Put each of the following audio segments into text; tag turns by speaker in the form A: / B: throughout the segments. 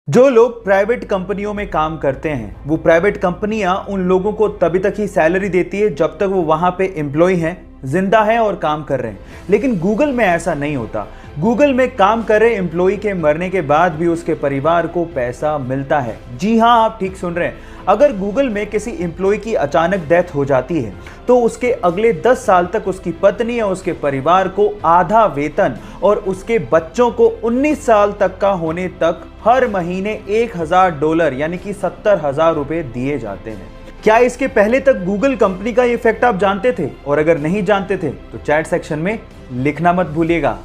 A: जो लोग प्राइवेट कंपनियों में काम करते हैं वो प्राइवेट कंपनियां उन लोगों को तभी तक ही सैलरी देती है जब तक वो वहां पे एम्प्लॉय हैं, जिंदा हैं और काम कर रहे हैं। लेकिन गूगल में ऐसा नहीं होता। गूगल में काम कर रहे एम्प्लॉय के मरने के बाद भी उसके परिवार को पैसा मिलता है। जी हाँ, आप ठीक सुन रहे हैं। अगर गूगल में किसी एम्प्लॉय की अचानक डेथ हो जाती है तो उसके अगले 10 साल तक उसकी पत्नी या उसके परिवार को आधा वेतन और उसके बच्चों को 19 साल तक का होने तक हर महीने $1000 यानी कि 70,000 रुपए दिए जाते हैं। क्या इसके पहले तक गूगल कंपनी का ये फैक्ट आप जानते थे? और अगर नहीं जानते थे तो चैट सेक्शन में लिखना मत भूलिएगा।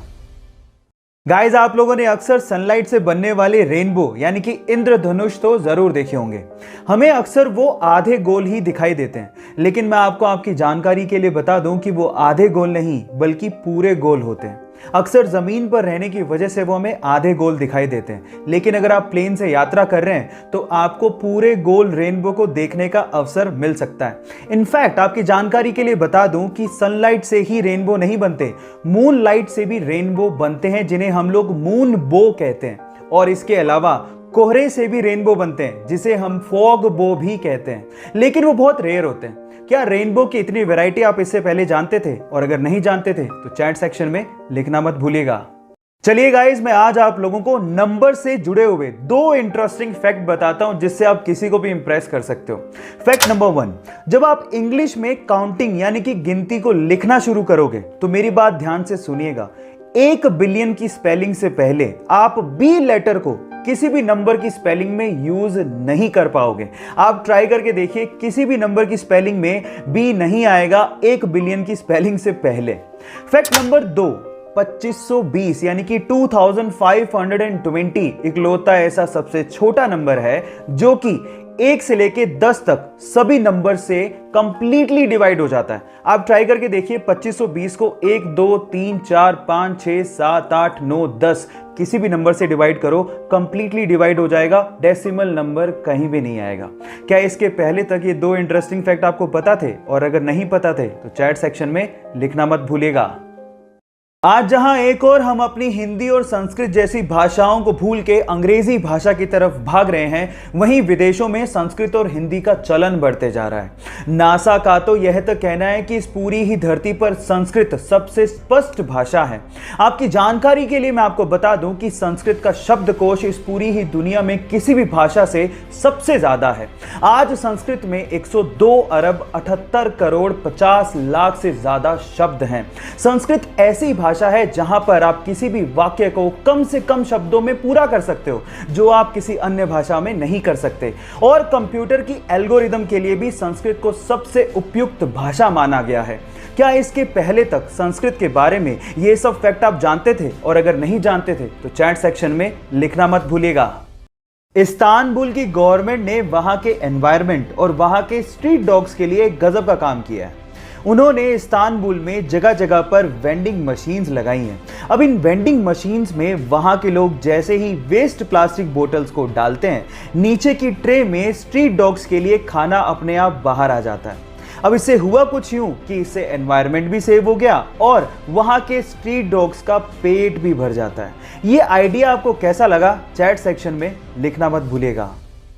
A: गाइस, आप लोगों ने अक्सर सनलाइट से बनने वाले रेनबो यानी कि इंद्रधनुष तो जरूर देखे होंगे। हमें अक्सर वो आधे गोल ही दिखाई देते हैं, लेकिन मैं आपको आपकी जानकारी के लिए बता दूं कि वो आधे गोल नहीं बल्कि पूरे गोल होते हैं। अक्सर जमीन पर रहने की वजह से वो हमें आधे गोल दिखाई देते हैं, लेकिन अगर आप प्लेन से यात्रा कर रहे हैं तो आपको पूरे गोल रेनबो को देखने का अवसर मिल सकता है। इनफैक्ट आपकी जानकारी के लिए बता दूं कि सनलाइट से ही रेनबो नहीं बनते, मून लाइट से भी रेनबो बनते हैं, जिन्हें हम लोग मून बो कहते हैं। और इसके अलावा कोहरे से भी रेनबो बनते हैं, जिसे हम फॉग बो भी कहते हैं, लेकिन वो बहुत रेयर होते हैं। क्या रेनबो की इतनी वैरायटी आप इससे पहले जानते थे? और अगर नहीं जानते थे तो चैट सेक्शन में लिखना मत भूलिएगा। चलिए गाइस, मैं आज आप लोगों को नंबर से जुड़े हुए 2 इंटरेस्टिंग फैक्ट बताता हूं जिससे आप किसी को भी इंप्रेस कर सकते हो। फैक्ट नंबर 1, जब आप इंग्लिश में काउंटिंग यानी कि गिनती को लिखना शुरू करोगे तो मेरी बात ध्यान से सुनिएगा। 1 बिलियन की स्पेलिंग से पहले आप बी लेटर को किसी भी नंबर की स्पेलिंग में यूज नहीं कर पाओगे। आप ट्राई करके देखिए, किसी भी नंबर की स्पेलिंग में बी नहीं आएगा 1 बिलियन की स्पेलिंग से पहले। फैक्ट नंबर 2, 2520 यानी कि 2520 इकलौता ऐसा सबसे छोटा नंबर है जो कि 1 से लेके 10 तक सभी नंबर से कंप्लीटली डिवाइड हो जाता है। आप ट्राई करके देखिए, 2520 को 1 2 3 4 5 6 7 8 9 10 किसी भी नंबर से डिवाइड करो, कंप्लीटली डिवाइड हो जाएगा, डेसिमल नंबर कहीं भी नहीं आएगा। क्या इसके पहले तक ये 2 इंटरेस्टिंग फैक्ट आपको पता थे? और अगर नहीं पता थे तो चैट सेक्शन में लिखना मत भूलिएगा। आज जहां एक और हम अपनी हिंदी और संस्कृत जैसी भाषाओं को भूल के अंग्रेजी भाषा की तरफ भाग रहे हैं, वहीं विदेशों में संस्कृत और हिंदी का चलन बढ़ते जा रहा है। नासा का तो यह तक कहना है कि इस पूरी ही धरती पर संस्कृत सबसे स्पष्ट भाषा है। आपकी जानकारी के लिए मैं आपको बता दूं कि संस्कृत का शब्दकोश इस पूरी ही दुनिया में किसी भी भाषा से सबसे ज्यादा है। आज संस्कृत में 102 अरब 78 करोड़ 50 लाख से ज्यादा शब्द हैं। संस्कृत ऐसी भाषा है जहां पर आप किसी भी वाक्य को कम से कम शब्दों में पूरा कर सकते हो, जो आप किसी अन्य भाषा में नहीं कर सकते। और कंप्यूटर की एल्गोरिदम के लिए भी संस्कृत को सबसे उपयुक्त भाषा माना गया है। क्या इसके पहले तक संस्कृत के बारे में ये सब फैक्ट आप जानते थे? और अगर नहीं जानते थे तो चैट सेक्शन में लिखना मत भूलिएगा। इस्तांबुल की गवर्नमेंट ने वहां के एनवायरनमेंट और वहां के स्ट्रीट डॉग्स के लिए गजब का काम किया है। उन्होंने इस्तांबुल में जगह जगह पर वेंडिंग मशीन्स लगाई हैं। अब इन वेंडिंग मशीन्स में वहां के लोग जैसे ही वेस्ट प्लास्टिक बोतल्स को डालते हैं, नीचे की ट्रे में स्ट्रीट डॉग्स के लिए खाना अपने आप बाहर आ जाता है। अब इससे हुआ कुछ यूं कि इससे एनवायरनमेंट भी सेव हो गया और वहां के स्ट्रीट डॉग्स का पेट भी भर जाता है। ये आइडिया आपको कैसा लगा? चैट सेक्शन में लिखना मत भूलिएगा।